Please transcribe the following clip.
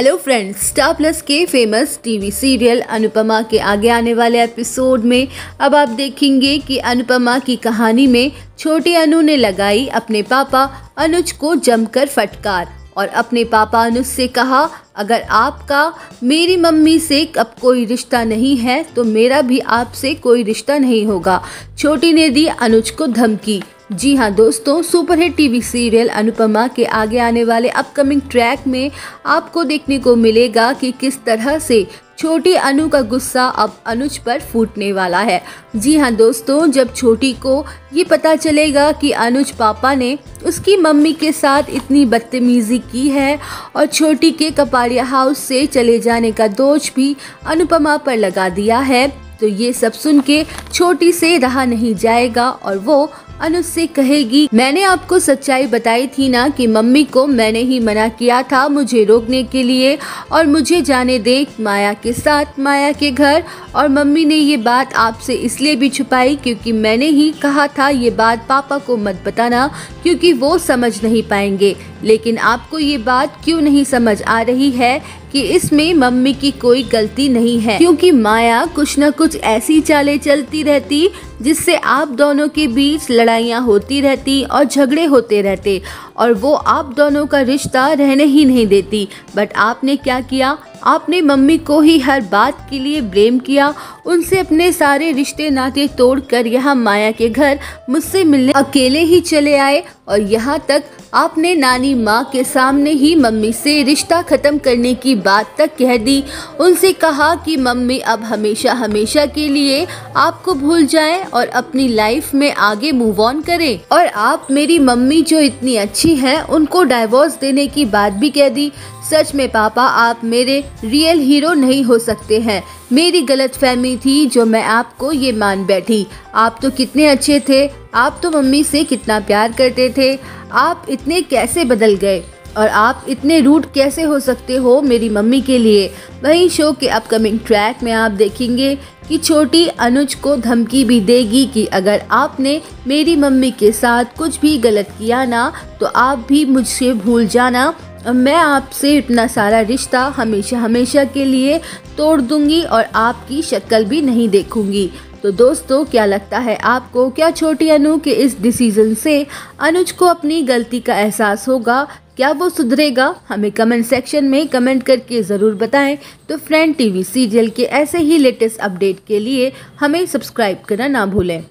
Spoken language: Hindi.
हेलो फ्रेंड्स, स्टार प्लस के फेमस टीवी सीरियल अनुपमा के आगे आने वाले एपिसोड में अब आप देखेंगे कि अनुपमा की कहानी में छोटी अनु ने लगाई अपने पापा अनुज को जमकर फटकार और अपने पापा अनुज से कहा, अगर आपका मेरी मम्मी से अब कोई रिश्ता नहीं है तो मेरा भी आपसे कोई रिश्ता नहीं होगा। छोटी ने दी अनुज को धमकी। जी हाँ दोस्तों, सुपरहिट टीवी सीरियल अनुपमा के आगे आने वाले अपकमिंग ट्रैक में आपको देखने को मिलेगा कि किस तरह से छोटी अनु का गुस्सा अब अनुज पर फूटने वाला है। जी हाँ दोस्तों, जब छोटी को ये पता चलेगा कि अनुज पापा ने उसकी मम्मी के साथ इतनी बदतमीजी की है और छोटी के कपाड़िया हाउस से चले जाने का दोष भी अनुपमा पर लगा दिया है, तो ये सब सुन के छोटी से रहा नहीं जाएगा और वो अनुज से कहेगी, मैंने आपको सच्चाई बताई थी ना कि मम्मी को मैंने ही मना किया था मुझे रोकने के लिए और मुझे जाने दे माया के साथ माया के घर, और मम्मी ने ये बात आपसे इसलिए भी छुपाई क्योंकि मैंने ही कहा था ये बात पापा को मत बताना क्योंकि वो समझ नहीं पाएंगे। लेकिन आपको ये बात क्यों नहीं समझ आ रही है कि इसमें मम्मी की कोई गलती नहीं है, क्योंकि माया कुछ न कुछ ऐसी चालें चलती रहती जिससे आप दोनों के बीच लड़ाइयाँ होती रहती और झगड़े होते रहते और वो आप दोनों का रिश्ता रहने ही नहीं देती। बट आपने क्या किया, आपने मम्मी को ही हर बात के लिए ब्लेम किया, उनसे अपने सारे रिश्ते नाते तोड़कर यहाँ माया के घर मुझसे मिलने अकेले ही चले आए और यहाँ तक आपने नानी माँ के सामने ही मम्मी से रिश्ता खत्म करने की बात तक कह दी। उनसे कहा कि मम्मी अब हमेशा हमेशा के लिए आपको भूल जाएं और अपनी लाइफ में आगे मूव ऑन करें, और आप मेरी मम्मी जो इतनी अच्छी है उनको डाइवोर्स देने की बात भी कह दी। सच में पापा, आप मेरे रियल हीरो नहीं हो सकते हैं। मेरी गलतफहमी थी जो मैं आपको ये मान बैठी। आप तो कितने अच्छे थे, आप तो मम्मी से कितना प्यार करते थे, आप इतने कैसे बदल गए और आप इतने रूड कैसे हो सकते हो मेरी मम्मी के लिए। वहीं शो के अपकमिंग ट्रैक में आप देखेंगे कि छोटी अनुज को धमकी भी देगी कि अगर आपने मेरी मम्मी के साथ कुछ भी गलत किया ना तो आप भी मुझसे भूल जाना, मैं आपसे इतना सारा रिश्ता हमेशा हमेशा के लिए तोड़ दूंगी और आपकी शक्ल भी नहीं देखूंगी। तो दोस्तों, क्या लगता है आपको, क्या छोटी अनु के इस डिसीजन से अनुज को अपनी गलती का एहसास होगा? क्या वो सुधरेगा? हमें कमेंट सेक्शन में कमेंट करके ज़रूर बताएं। तो फ्रेंड टीवी सीरियल के ऐसे ही लेटेस्ट अपडेट के लिए हमें सब्सक्राइब करना ना भूलें।